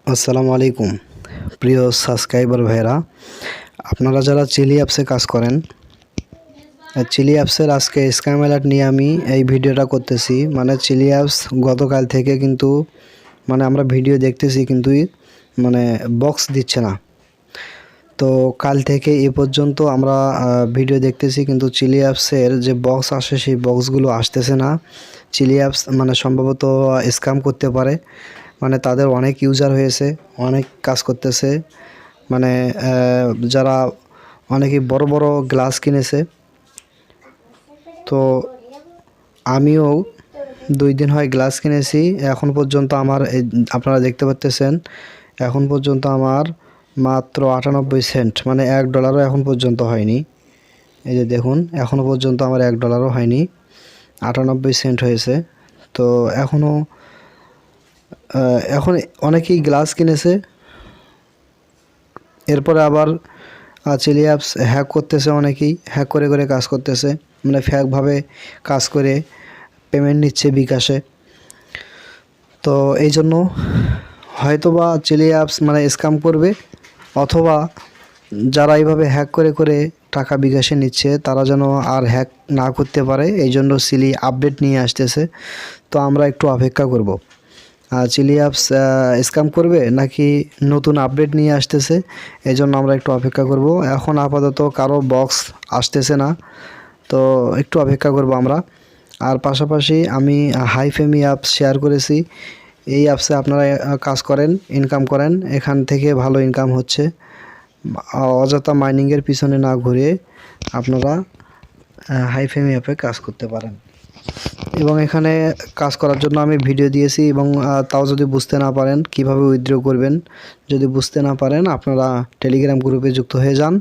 আসসালামু আলাইকুম প্রিয় সাবস্ক্রাইবার ভাইরা, আপনারা যারা চিলি অ্যাপসে কাজ করেন, চিলি অ্যাপসের আজকে স্ক্যাম অ্যালার্ট নিয়ে আমি এই ভিডিওটা করতেছি। মানে চিলি অ্যাপস গতকাল থেকে কিন্তু আমরা ভিডিও দেখতেছি কিন্তু বক্স দিচ্ছে না। তো কাল থেকে এ পর্যন্ত আমরা ভিডিও দেখতেছি কিন্তু চিলি অ্যাপসের যে বক্স আসে সেই বক্সগুলো আসতেছে না। চিলি অ্যাপস সম্ভবত স্ক্যাম করতে পারে। তাদের অনেক ইউজার হয়েছে, অনেক কাজ করতেছে। যারা অনেকে বড় বড় গ্লাস কিনেছে। তো আমিও 2 দিন হয় গ্লাস কিনেছি। এখন পর্যন্ত আমার আপনারা দেখতে পাচ্ছেন, এখন পর্যন্ত আমার মাত্র 98 সেন্ট, $1 এখন পর্যন্ত হয়নি। এই যে দেখুন, এখনও পর্যন্ত আমার $1 হয়নি, 98 সেন্ট হয়েছে। তো এখন অনেকেই গ্লাস কিনেছে, এরপরে আবার চিলি অ্যাপস হ্যাক করতেছে, অনেকেই হ্যাক করে করে কাজ করতেছে, ফ্যাকভাবে কাজ করে পেমেন্ট নিচ্ছে বিকাশে। তো এই জন্য হয়তোবা চিলি অ্যাপস স্ক্যাম করবে, অথবা যারা এইভাবে হ্যাক করে করে টাকা বিকাশে নিচ্ছে তারা যেন আর হ্যাক না করতে পারে, এই জন্য চিলি আপডেট নিয়ে আসতেছে। তো আমরা একটু অপেক্ষা করব চিলি অ্যাপস স্ক্যাম করবে নাকি নতুন আপডেট নিয়ে আসতেছে, এই জন্য আমরা একটু অপেক্ষা করব। এখন আপাতত কারো বক্স আসতেছে না, তো একটু অপেক্ষা করব আমরা। আর পাশাপাশি আমি হাইফেমি অ্যাপস শেয়ার করেছি। এই অ্যাপসে আপনারা কাজ করেন, ইনকাম করেন, এখান থেকে ভালো ইনকাম হচ্ছে। অযথা মাইনিংয়ের পিছনে না ঘুরে আপনারা হাইফেমি অ্যাপে কাজ করতে পারেন। এবং এখানে কাজ করার জন্য আমি ভিডিও দিয়েছি, এবং তাও যদি বুঝতে না পারেন কিভাবে উইথড্র করবেন, যদি বুঝতে না পারেন আপনারা টেলিগ্রাম গ্রুপে যুক্ত হয়ে যান।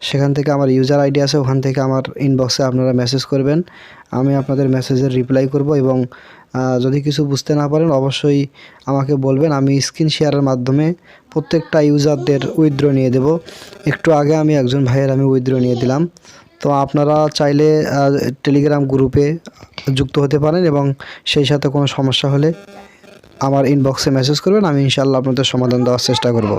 সেখান থেকে আমার ইউজার আইডি আছে, ওখান থেকে আমার ইনবক্সে আপনারা মেসেজ করবেন, আমি আপনাদের মেসেজের রিপ্লাই করব। এবং যদি কিছু বুঝতে না পারেন অবশ্যই আমাকে বলবেন, আমি স্ক্রিন শেয়ারের মাধ্যমে প্রত্যেকটা ইউজারদের উইথড্র নিয়ে দেব। একটু আগে আমি একজন ভাইয়ের উইথড্র নিয়ে দিলাম। তো আপনারা চাইলে টেলিগ্রাম গ্রুপে যুক্ত হতে পারেন, এবং সেই সাথে কোনো সমস্যা হলে আমার ইনবক্সে মেসেজ করবেন, আমি ইনশাআল্লাহ আপনাদের সমাধান দেওয়ার চেষ্টা করব।